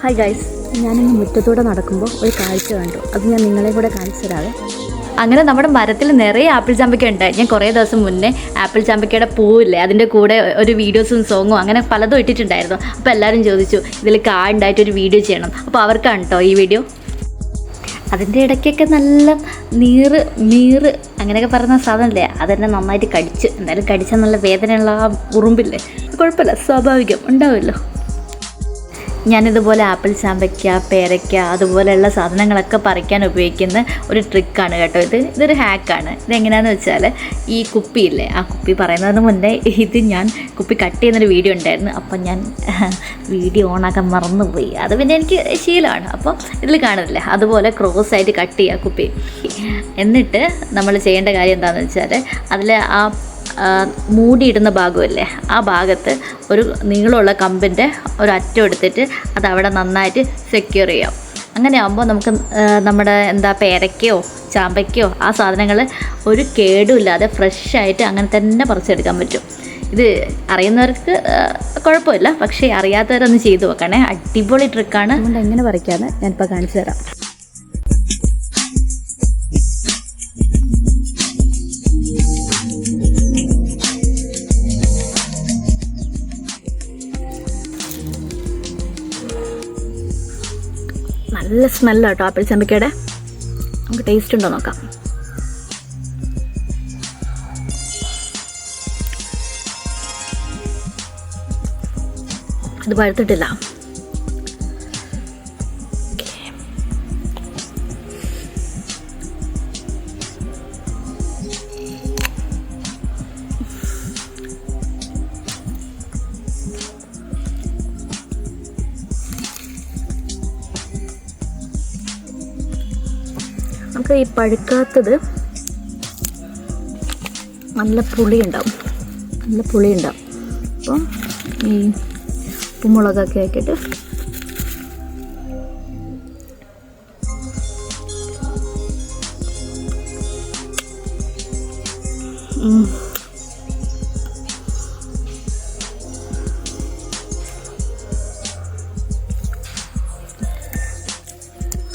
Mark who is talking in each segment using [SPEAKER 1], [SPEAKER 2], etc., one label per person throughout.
[SPEAKER 1] Hi guys, ഞാനിന്ന് മുറ്റത്തൂടെ നടക്കുമ്പോൾ ഒരു കാഴ്ച കണ്ടു. അത് ഞാൻ നിങ്ങളെ കൂടെ കാണിച്ചു തരാവേ.
[SPEAKER 2] അങ്ങനെ നമ്മുടെ മരത്തിൽ നിറയെ ആപ്പിൾ ചാമ്പയ്ക്ക ഉണ്ട്. ഞാൻ കുറേ ദിവസം മുന്നേ ആപ്പിൾ ചാമ്പയ്ക്കയുടെ പൂവില്ലേ അതിൻ്റെ കൂടെ ഒരു വീഡിയോസും സോങ്ങും അങ്ങനെ പലതും ഇട്ടിട്ടുണ്ടായിരുന്നു. അപ്പോൾ എല്ലാവരും ചോദിച്ചു ഇതിൽ കാണ്ടായിട്ടൊരു വീഡിയോ ചെയ്യണം. അപ്പോൾ അവർക്കാണ് കേട്ടോ ഈ വീഡിയോ. അതിൻ്റെ ഇടയ്ക്കൊക്കെ നല്ല നീറ് അങ്ങനെയൊക്കെ പറയുന്ന സാധനമല്ലേ, അതെന്നെ നന്നായിട്ട് കടിച്ച്. എന്തായാലും കടിച്ചാൽ നല്ല വേദനയുള്ള ആ ഉറുമ്പില്ലേ, കുഴപ്പമില്ല, സ്വാഭാവികം ഉണ്ടാവുമല്ലോ. ഞാനിതുപോലെ ആപ്പിൾ ചാമ്പയ്ക്ക, പേരയ്ക്ക അതുപോലെയുള്ള സാധനങ്ങളൊക്കെ പറിക്കാൻ ഉപയോഗിക്കുന്ന ഒരു ട്രിക്കാണ് കേട്ടോ. ഇതൊരു ഹാക്കാണ്. ഇതെങ്ങനെയാണെന്ന് വെച്ചാൽ ഈ കുപ്പിയില്ലേ, ആ കുപ്പി പറയുന്നതിന് മുന്നേ ഞാൻ കുപ്പി കട്ട് ചെയ്യുന്നൊരു വീഡിയോ ഉണ്ടായിരുന്നു. അപ്പം ഞാൻ വീഡിയോ ഓണാക്കാൻ മറന്നുപോയി. അത് പിന്നെ എനിക്ക് ശീലമാണ്. അപ്പോൾ ഇതിൽ കാണുന്നില്ലേ, അതുപോലെ ക്രോസ് ആയിട്ട് കട്ട് ചെയ്യുക കുപ്പി. എന്നിട്ട് നമ്മൾ ചെയ്യേണ്ട കാര്യം എന്താണെന്ന് വെച്ചാൽ അതിൽ ആ മൂടിയിടുന്ന ഭാഗമല്ലേ, ആ ഭാഗത്ത് ഒരു നീളമുള്ള കമ്പിൻ്റെ ഒരു അറ്റം എടുത്തിട്ട് അത് അവിടെ നന്നായിട്ട് സെക്യൂർ ചെയ്യാം. അങ്ങനെ ആകുമ്പോൾ നമുക്ക് നമ്മുടെ പേരയ്ക്കയോ ചാമ്പയ്ക്കയോ ആ സാധനങ്ങൾ ഒരു കേടുമില്ലാതെ ഫ്രഷായിട്ട് അങ്ങനെ തന്നെ പറിച്ചെടുക്കാൻ പറ്റും. ഇത് അറിയുന്നവർക്ക് കുഴപ്പമില്ല, പക്ഷേ അറിയാത്തവരൊന്ന് ചെയ്തു നോക്കണേ. അടിപൊളി ട്രിക്കാണ്.
[SPEAKER 1] അതുകൊണ്ട് എങ്ങനെ പറിക്കാമെന്ന് ഞാനിപ്പോൾ കാണിച്ചു തരാം. നല്ല സ്മെല്ലാട്ടോ ആപ്പിൾ ചാമ്പയ്ക്കയുടെ. നമുക്ക് ടേസ്റ്റ് ഉണ്ടോ നോക്കാം. ഇത് പഴുത്തിട്ടില്ല. നമുക്ക് ഈ പഴുക്കാത്തത് നല്ല പുളിയുണ്ടാവും. അപ്പം ഈ ഉപ്പുമുളകൊക്കെ ആക്കിയിട്ട്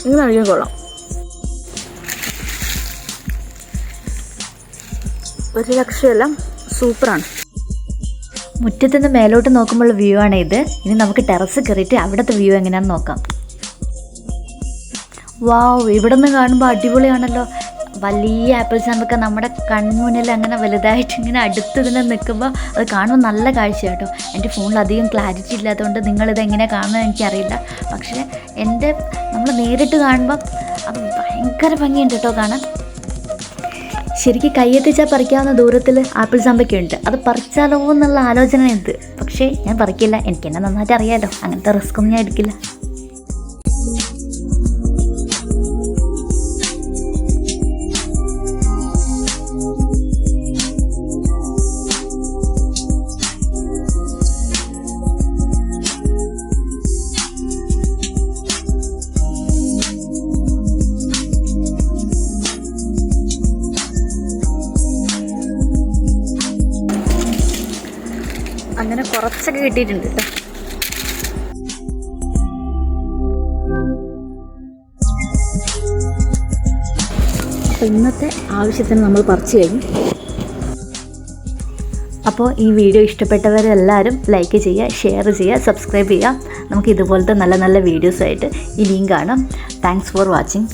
[SPEAKER 1] ഇങ്ങനെ അഴിക്കാൻ കൊള്ളാം. ഒരു രക്ഷയല്ല, സൂപ്പറാണ്.
[SPEAKER 2] മുറ്റത്ത് നിന്ന് മേലോട്ട് നോക്കുമ്പോൾ വ്യൂ ആണ് ഇത്. ഇനി നമുക്ക് ടെറസ് കയറിയിട്ട് അവിടുത്തെ വ്യൂ എങ്ങനെയാണെന്ന് നോക്കാം. വാവ്, ഇവിടെ നിന്ന് കാണുമ്പോൾ അടിപൊളിയാണല്ലോ. വലിയ ആപ്പിൾ ചാമ്പൊക്കെ നമ്മുടെ കൺമുന്നിൽ അങ്ങനെ വലുതായിട്ട് ഇങ്ങനെ അടുത്ത് തന്നെ നിൽക്കുമ്പോൾ അത് കാണുമ്പോൾ നല്ല കാഴ്ച കേട്ടോ. എൻ്റെ ഫോണിൽ അധികം ക്ലാരിറ്റി ഇല്ലാത്തതുകൊണ്ട് നിങ്ങളിത് എങ്ങനെ കാണുന്നത് എനിക്കറിയില്ല. പക്ഷേ നമ്മൾ നേരിട്ട് കാണുമ്പോൾ അത് ഭയങ്കര ഭംഗിയുണ്ട് കേട്ടോ കാണാൻ. ശരിക്കും കയ്യെത്തിച്ചാൽ പറിക്കാവുന്ന ദൂരത്തിൽ ആപ്പിൾ ചാമ്പയ്ക്കുണ്ട്. അത് പറിച്ചാലോ എന്നുള്ള ആലോചന ഉണ്ട്. പക്ഷേ ഞാൻ പറിക്കില്ല, എനിക്കെന്നെ നന്നായിട്ട് അറിയാമല്ലോ, അങ്ങനത്തെ റിസ്ക് ഒന്നും ഞാൻ എടുക്കില്ല.
[SPEAKER 1] അങ്ങനെ കുറച്ചൊക്കെ കിട്ടിയിട്ടുണ്ട് കേട്ടോ. അപ്പോൾ ഇന്നത്തെ ആവശ്യത്തിന് നമ്മൾ പറിച്ചു കഴിഞ്ഞു.
[SPEAKER 2] അപ്പോൾ ഈ വീഡിയോ ഇഷ്ടപ്പെട്ടവരെല്ലാവരും ലൈക്ക് ചെയ്യുക, ഷെയർ ചെയ്യുക, സബ്സ്ക്രൈബ് ചെയ്യുക. നമുക്ക് ഇതുപോലത്തെ നല്ല നല്ല വീഡിയോസായിട്ട് ഇനിയും കാണാം. Thanks for watching.